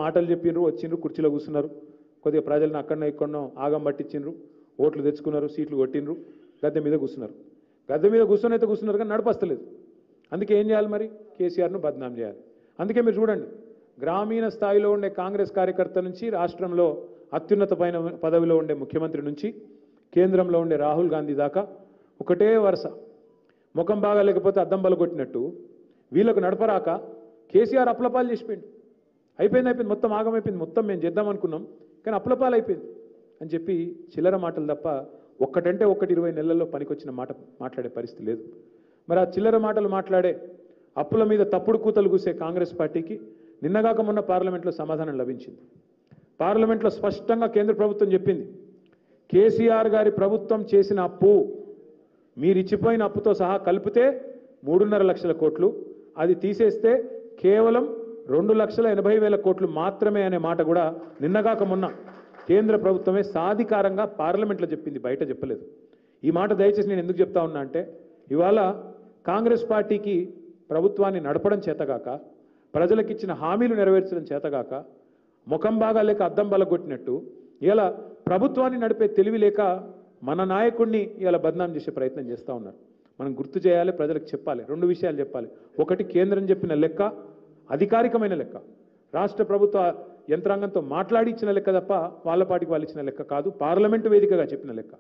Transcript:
మాటలు చెప్పిండ్రు, వచ్చిండ్రు, కుర్చీలో కూర్చున్నారు, కొద్దిగా ప్రజలను అక్కడనో ఇక్కడనో ఆగం పట్టించిండ్రు, ఓట్లు తెచ్చుకున్నారు, సీట్లు కొట్టిండ్రు, గద్దె మీద కూర్చున్నారు. గద్దె మీద కూర్చొని కూర్చున్నారు కానీ నడపస్తలేదు. అందుకే ఏం చేయాలి మరి? కేసీఆర్ను బద్నాం చేయాలి. అందుకే మీరు చూడండి, గ్రామీణ స్థాయిలో ఉండే కాంగ్రెస్ కార్యకర్త నుంచి రాష్ట్రంలో అత్యున్నత పదవిలో ఉండే ముఖ్యమంత్రి నుంచి కేంద్రంలో ఉండే రాహుల్ గాంధీ దాకా ఒకటే వరుస. ముఖం బాగా లేకపోతే అద్దం బలగొట్టినట్టు వీళ్ళకు నడపరాక కేసీఆర్ అప్లపాలు చేసిపోయింది. అయిపోయింది, మొత్తం ఆగమైపోయింది, మొత్తం మేము చేద్దాం అనుకున్నాం కానీ అప్లపాలు అయిపోయింది అని చెప్పి చిల్లర మాటలు తప్ప ఒక్కటంటే 20 నెలల్లో పనికొచ్చిన మాట మాట్లాడే పరిస్థితి లేదు. మరి ఆ చిల్లర మాటలు మాట్లాడే, అప్పుల మీద తప్పుడు కూతలు కూసే కాంగ్రెస్ పార్టీకి నిన్నగాక మొన్న పార్లమెంట్లో సమాధానం లభించింది. పార్లమెంట్లో స్పష్టంగా కేంద్ర ప్రభుత్వం చెప్పింది, కేసీఆర్ గారి ప్రభుత్వం చేసిన అప్పు మీరు ఇచ్చిపోయిన అప్పుతో సహా కలిపితే 3.5 లక్షల కోట్లు, అది తీసేస్తే కేవలం 2,80,000 కోట్లు మాత్రమే అనే మాట కూడా నిన్నగాక మొన్న కేంద్ర ప్రభుత్వమే సాధికారంగా పార్లమెంట్లో చెప్పింది, బయట చెప్పలేదు. ఈ మాట దయచేసి నేను ఎందుకు చెప్తా ఉన్నా అంటే, ఇవాళ కాంగ్రెస్ పార్టీకి ప్రభుత్వాన్ని నడపడం చేతగాక, ప్రజలకిచ్చిన హామీలు నెరవేర్చడం చేతగాక, ముఖం బాగా లేక అద్దం బలగొట్టినట్టు ఇలా ప్రభుత్వాన్ని నడిపే తెలివి లేక మన నాయకుడిని ఇలా బద్నాం చేసే ప్రయత్నం చేస్తూ ఉన్నారు. మనం గుర్తు చేయాలి, ప్రజలకు చెప్పాలి. 2 విషయాలు చెప్పాలి. ఒకటి, కేంద్రం చెప్పిన లెక్క అధికారికమైన లెక్క, రాష్ట్ర ప్రభుత్వ యంత్రాంగంతో మాట్లాడి ఇచ్చిన లెక్క తప్ప వాళ్ళ పాటికి వాళ్ళు ఇచ్చిన లెక్క కాదు, పార్లమెంటు వేదికగా చెప్పిన లెక్క.